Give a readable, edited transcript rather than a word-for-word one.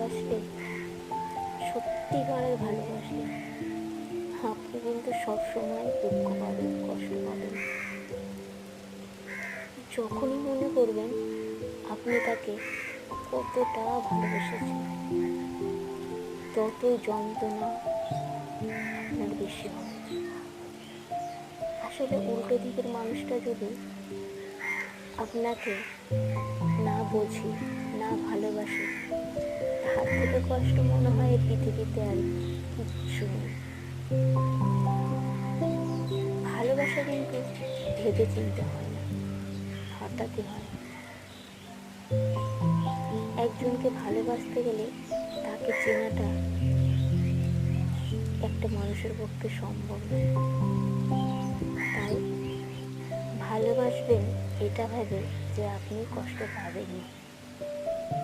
ভালোবাসলে, সত্যিকারের ভালোবাসলে, আপনি কিন্তু সবসময় দুঃখ পাবেন, কষ্ট পাবেন। যখনই মনে করবেন আপনি তাকে কতটা ভালোবেসেছেন, ততই যন্ত্রণা আপনার বেশি হবে। আসলে উল্টো দিকের মানুষটা যদি আপনাকে না বোঝে, না ভালোবাসে, তার থেকে কষ্ট মনে হয় এই পৃথিবীতে আর কিচ্ছু নেই। ভালোবাসা কিন্তু ভেবে চিনতে হয় না, হঠাৎই হয়। একজনকে ভালোবাসতে গেলে তাকে চেনাটা একটা মানুষের পক্ষে সম্ভব নয়। তাই ভালোবাসবেন এটা ভেবে যে আপনি কষ্ট পাবেনই।